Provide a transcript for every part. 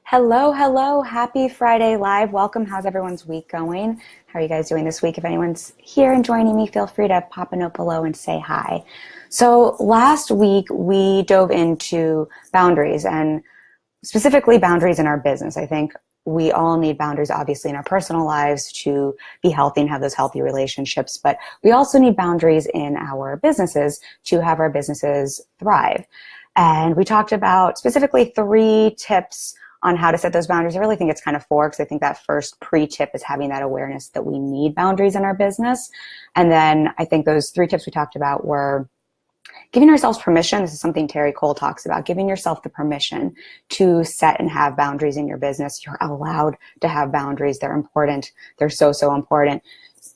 Hello, hello. Happy Friday Live. Welcome. How's everyone's week going? How are you guys doing this week? If anyone's here and joining me, feel free to pop a note below and say hi. So last week we dove into boundaries and specifically boundaries in our business. I think we all need boundaries, obviously, in our personal lives to be healthy and have those healthy relationships, but we also need boundaries in our businesses to have our businesses thrive. And we talked about specifically 3 tips on how to set those boundaries. I really think it's kind of 4 because I think that first pre-tip is having that awareness that we need boundaries in our business. And then I think those 3 tips we talked about were giving ourselves permission. This is something Terry Cole talks about, giving yourself the permission to set and have boundaries in your business. You're allowed to have boundaries. They're important. They're so, so important.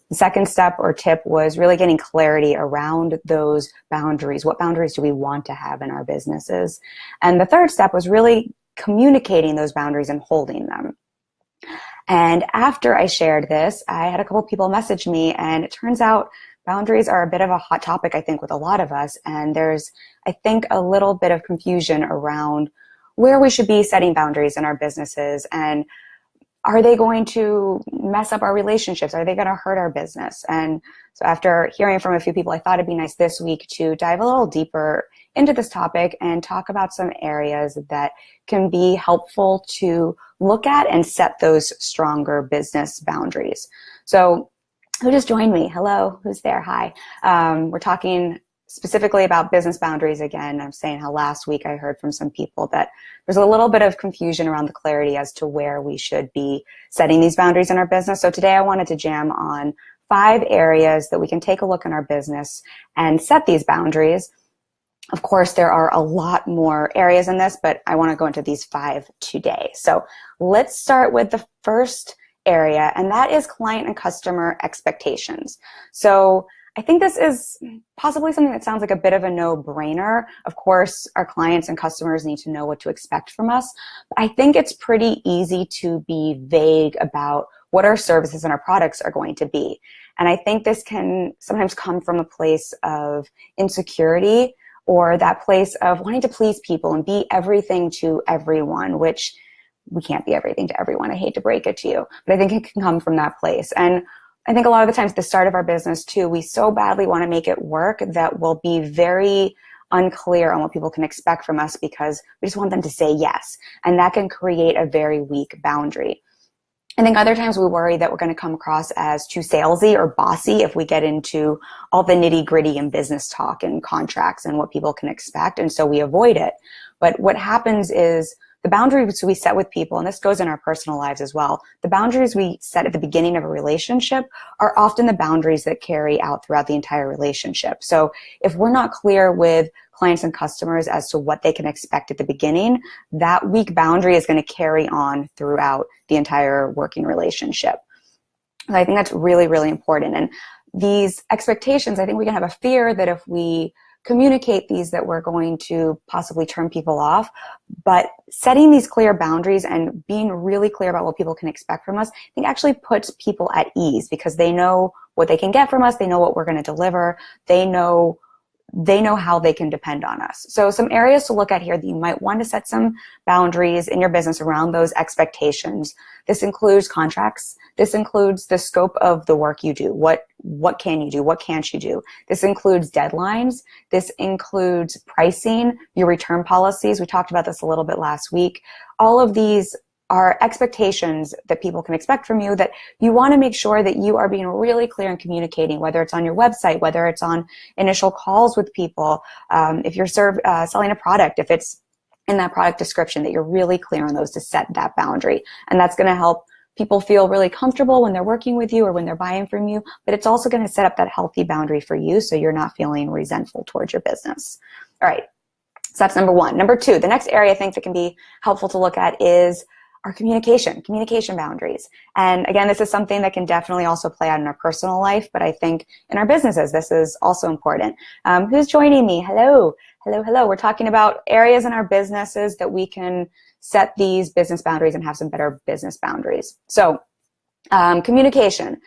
The second step or tip was really getting clarity around those boundaries. What boundaries do we want to have in our businesses? And the third step was really communicating those boundaries and holding them. And after I shared this, I had a couple people message me, and it turns out boundaries are a bit of a hot topic, I think, with a lot of us. And there's, I think, a little bit of confusion around where we should be setting boundaries in our businesses. And are they going to mess up our relationships? Are they going to hurt our business? And so after hearing from a few people, I thought it'd be nice this week to dive a little deeper into this topic and talk about some areas that can be helpful to look at and set those stronger business boundaries. So who just joined me? Hello, who's there? Hi. We're talking specifically about business boundaries again. I'm saying how last week I heard from some people that there's a little bit of confusion around the clarity as to where we should be setting these boundaries in our business. So today I wanted to jam on 5 areas that we can take a look in our business and set these boundaries. Of course, there are a lot more areas in this, but I want to go into these 5 today. So let's start with the first area, and that is client and customer expectations. So I think this is possibly something that sounds like a bit of a no-brainer. Of course, our clients and customers need to know what to expect from us. But I think it's pretty easy to be vague about what our services and our products are going to be. And I think this can sometimes come from a place of insecurity or that place of wanting to please people and be everything to everyone, which we can't be everything to everyone. I hate to break it to you, but I think it can come from that place. And I think a lot of the times at the start of our business too, we so badly want to make it work that we'll be very unclear on what people can expect from us because we just want them to say yes. And that can create a very weak boundary. I think other times we worry that we're going to come across as too salesy or bossy if we get into all the nitty gritty in business talk and contracts and what people can expect. And so we avoid it. But what happens is the boundaries we set with people, and this goes in our personal lives as well, the boundaries we set at the beginning of a relationship are often the boundaries that carry out throughout the entire relationship. So if we're not clear with clients and customers as to what they can expect at the beginning, that weak boundary is going to carry on throughout the entire working relationship. And I think that's really, really important. And these expectations, I think we can have a fear that if we communicate these that we're going to possibly turn people off, but setting these clear boundaries and being really clear about what people can expect from us, I think actually puts people at ease because they know what they can get from us, they know what we're going to deliver, they know how they can depend on us. So some areas to look at here that you might want to set some boundaries in your business around those expectations. This includes contracts. This includes the scope of the work you do. What can you do? What can't you do? This includes deadlines. This includes pricing, your return policies. We talked about this a little bit last week. All of these are expectations that people can expect from you that you want to make sure that you are being really clear in communicating, whether it's on your website, whether it's on initial calls with people, if you're selling a product, if it's in that product description, that you're really clear on those to set that boundary. And that's going to help people feel really comfortable when they're working with you or when they're buying from you, but it's also going to set up that healthy boundary for you so you're not feeling resentful towards your business. All right, so that's number 1. Number 2, the next area I think that can be helpful to look at is our communication boundaries. And again, this is something that can definitely also play out in our personal life, but I think in our businesses, this is also important. Who's joining me? Hello. We're talking about areas in our businesses that we can set these business boundaries and have some better business boundaries. So communication.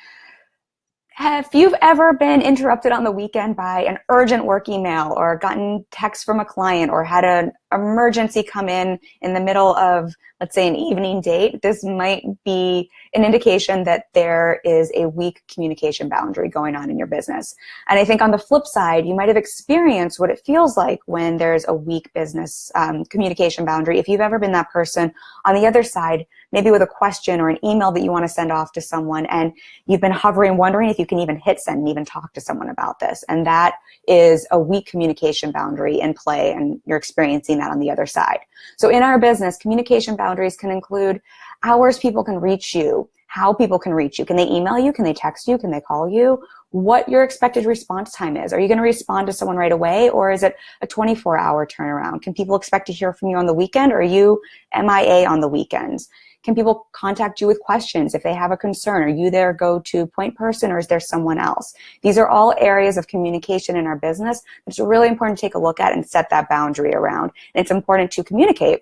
If you've ever been interrupted on the weekend by an urgent work email or gotten text from a client or had emergency come in the middle of, let's say, an evening date, this might be an indication that there is a weak communication boundary going on in your business. And I think on the flip side, you might have experienced what it feels like when there's a weak business communication boundary. If you've ever been that person on the other side, maybe with a question or an email that you want to send off to someone, and you've been hovering, wondering if you can even hit send and even talk to someone about this. And that is a weak communication boundary in play, and you're experiencing that on the other side. So in our business, communication boundaries can include hours people can reach you, how people can reach you. Can they email you? Can they text you? Can they call you? What your expected response time is. Are you going to respond to someone right away, or is it a 24-hour turnaround? Can people expect to hear from you on the weekend, or are you MIA on the weekends? Can people contact you with questions if they have a concern? Are you their go-to point person, or is there someone else? These are all areas of communication in our business. It's really important to take a look at and set that boundary around. And it's important to communicate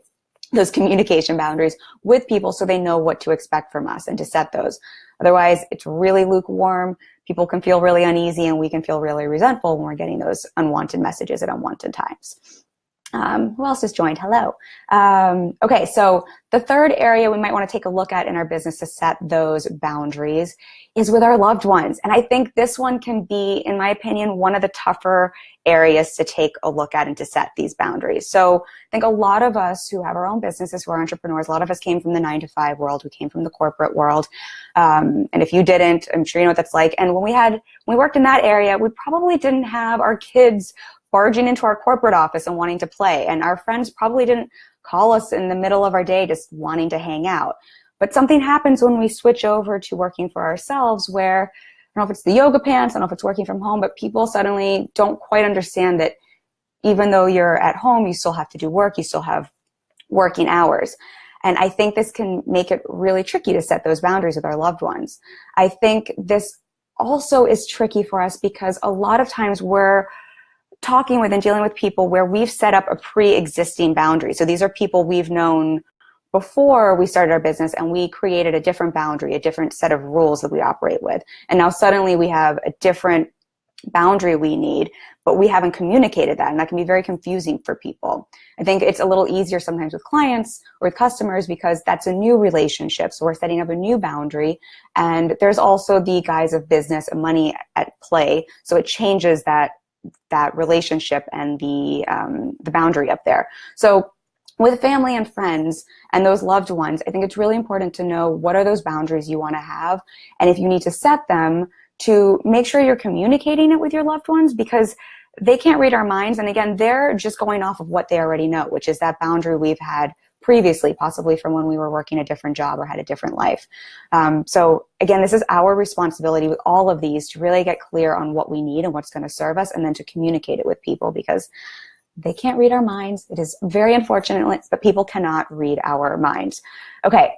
those communication boundaries with people so they know what to expect from us and to set those. Otherwise, it's really lukewarm. People can feel really uneasy, and we can feel really resentful when we're getting those unwanted messages at unwanted times. Who else has joined? Hello. Okay, so the third area we might want to take a look at in our business to set those boundaries is with our loved ones. And I think this one can be, in my opinion, one of the tougher areas to take a look at and to set these boundaries. So I think a lot of us who have our own businesses, who are entrepreneurs, a lot of us came from the 9-to-5 world. We came from the corporate world. And if you didn't, I'm sure you know what that's like. And when we worked in that area, we probably didn't have our kids barging into our corporate office and wanting to play. And our friends probably didn't call us in the middle of our day just wanting to hang out. But something happens when we switch over to working for ourselves, where, I don't know if it's the yoga pants, I don't know if it's working from home, but people suddenly don't quite understand that even though you're at home, you still have to do work, you still have working hours. And I think this can make it really tricky to set those boundaries with our loved ones. I think this also is tricky for us because a lot of times we're talking with and dealing with people where we've set up a pre-existing boundary. So these are people we've known before we started our business, and we created a different boundary, a different set of rules that we operate with. And now suddenly we have a different boundary we need, but we haven't communicated that, and that can be very confusing for people. I think it's a little easier sometimes with clients or with customers because that's a new relationship. So we're setting up a new boundary, and there's also the guise of business and money at play. So it changes that relationship and the boundary up there. So with family and friends and those loved ones, I think it's really important to know what are those boundaries you want to have, and if you need to set them, to make sure you're communicating it with your loved ones, because they can't read our minds. And again, they're just going off of what they already know, which is that boundary we've had previously, possibly from when we were working a different job or had a different life. So again, this is our responsibility with all of these to really get clear on what we need and what's going to serve us, and then to communicate it with people, because they can't read our minds. It is very unfortunate, but people cannot read our minds. Okay,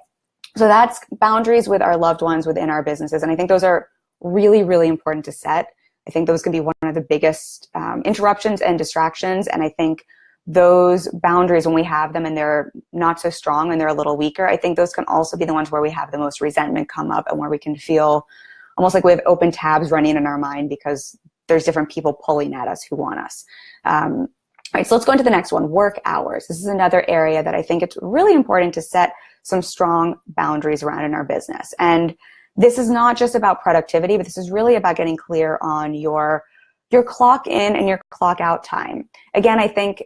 so that's boundaries with our loved ones within our businesses. And I think those are really, really important to set. I think those can be one of the biggest interruptions and distractions. And I think those boundaries, when we have them and they're not so strong and they're a little weaker, I think those can also be the ones where we have the most resentment come up, and where we can feel almost like we have open tabs running in our mind because there's different people pulling at us who want us. All right, so let's go into the next one, work hours. This is another area that I think it's really important to set some strong boundaries around in our business. And this is not just about productivity, but this is really about getting clear on your clock in and your clock out time. Again, I think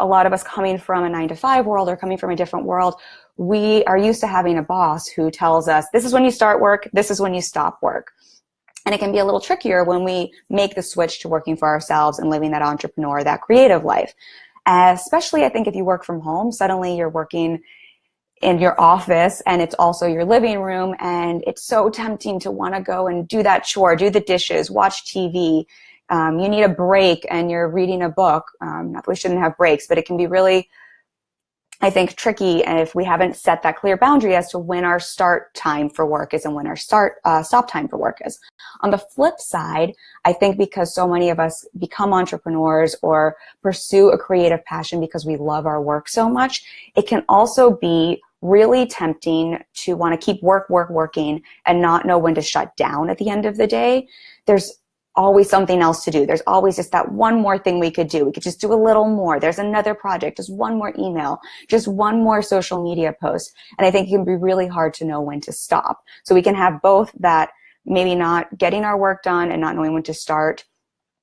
a lot of us coming from a 9-to-5 world or coming from a different world, we are used to having a boss who tells us, this is when you start work, this is when you stop work. And it can be a little trickier when we make the switch to working for ourselves and living that entrepreneur, that creative life. Especially, I think, if you work from home, suddenly you're working in your office and it's also your living room, and it's so tempting to want to go and do that chore, do the dishes, watch TV. You need a break and you're reading a book. Not that we shouldn't have breaks, but it can be really, I think, tricky if we haven't set that clear boundary as to when our start time for work is and when our stop time for work is. On the flip side, I think because so many of us become entrepreneurs or pursue a creative passion because we love our work so much, it can also be really tempting to want to keep working and not know when to shut down at the end of the day. There's always something else to do. There's always just that one more thing we could do. We could just do a little more. There's another project, just one more email, just one more social media post. And I think it can be really hard to know when to stop. So we can have both that maybe not getting our work done and not knowing when to start,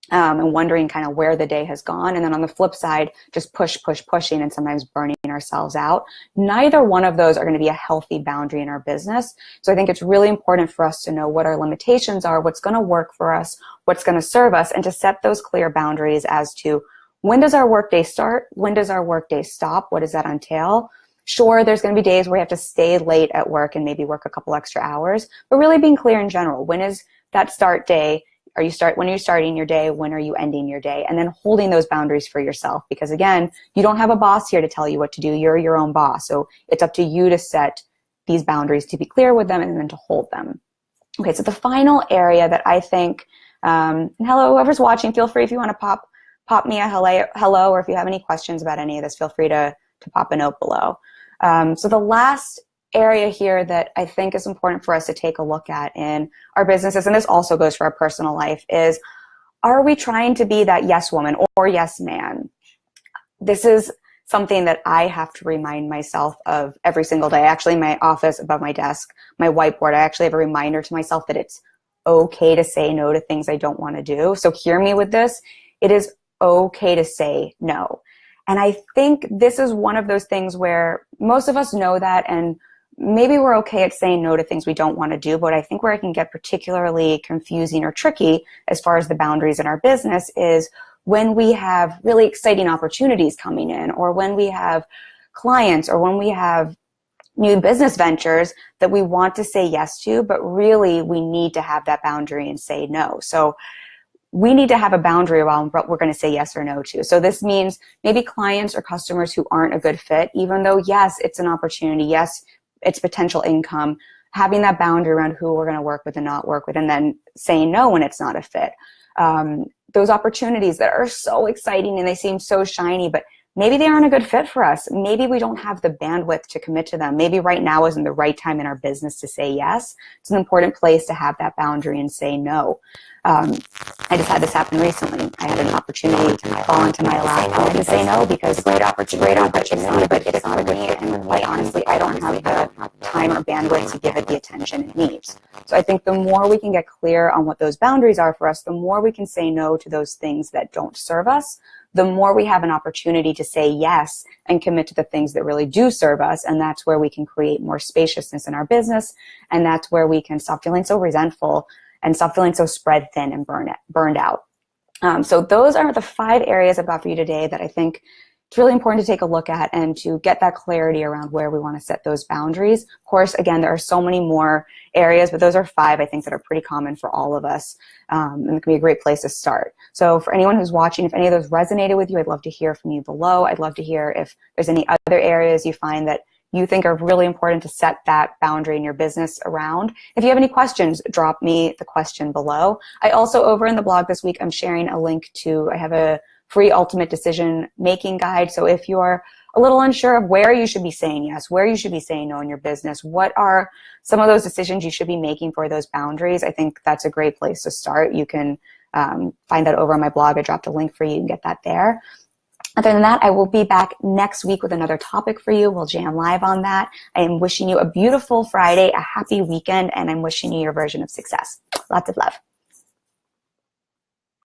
and wondering kind of where the day has gone. And then on the flip side, just pushing and sometimes burning ourselves out. Neither one of those are going to be a healthy boundary in our business. So I think it's really important for us to know what our limitations are, what's going to work for us, what's going to serve us, and to set those clear boundaries as to when does our workday start? When does our workday stop? What does that entail? Sure, there's going to be days where you have to stay late at work and maybe work a couple extra hours, but really being clear in general. When is that start day? When are you starting your day? When are you ending your day? And then holding those boundaries for yourself, because again, you don't have a boss here to tell you what to do. You're your own boss. So it's up to you to set these boundaries, to be clear with them, and then to hold them. Okay, so the final area that I think, and hello, whoever's watching, feel free if you want to pop me a hello, or if you have any questions about any of this, feel free to pop a note below. So the last area here that I think is important for us to take a look at in our businesses, and this also goes for our personal life, is, are we trying to be that yes woman or yes man? This is something that I have to remind myself of every single day. Actually, in my office above my desk, my whiteboard, I actually have a reminder to myself that it's okay to say no to things I don't want to do. So hear me with this. It is okay to say no. And I think this is one of those things where most of us know that, and maybe we're okay at saying no to things we don't want to do, but I think where it can get particularly confusing or tricky as far as the boundaries in our business is when we have really exciting opportunities coming in, or when we have clients, or when we have new business ventures that we want to say yes to, but really we need to have that boundary and say no. So we need to have a boundary around what we're going to say yes or no to. So this means maybe clients or customers who aren't a good fit, even though yes, it's an opportunity, yes, it's potential income, having that boundary around who we're going to work with and not work with, and then saying no when it's not a fit. Those opportunities that are so exciting and they seem so shiny, but maybe they aren't a good fit for us. Maybe we don't have the bandwidth to commit to them. Maybe right now isn't the right time in our business to say yes. It's an important place to have that boundary and say no. I just had this happen recently. I had an opportunity to fall into my lap. I had to say no because great opportunity, but it's not a good fit. And quite honestly, I don't have the time or bandwidth to give it the attention it needs. So I think the more we can get clear on what those boundaries are for us, the more we can say no to those things that don't serve us, the more we have an opportunity to say yes and commit to the things that really do serve us. And that's where we can create more spaciousness in our business. And that's where we can stop feeling so resentful and stop feeling so spread thin and burned out. So those are the 5 areas I've got for you today that I think it's really important to take a look at and to get that clarity around where we want to set those boundaries. Of course, again, there are so many more areas, but those are 5 I think that are pretty common for all of us, and it can be a great place to start. So for anyone who's watching, if any of those resonated with you, I'd love to hear from you below. I'd love to hear if there's any other areas you find that you think are really important to set that boundary in your business around. If you have any questions, drop me the question below. I also, over in the blog this week, I'm sharing a link to, I have a free ultimate decision making guide. So if you're a little unsure of where you should be saying yes, where you should be saying no in your business, what are some of those decisions you should be making for those boundaries, I think that's a great place to start. You can find that over on my blog. I dropped a link for you. You can get that there. Other than that, I will be back next week with another topic for you. We'll jam live on that. I am wishing you a beautiful Friday, a happy weekend, and I'm wishing you your version of success. Lots of love.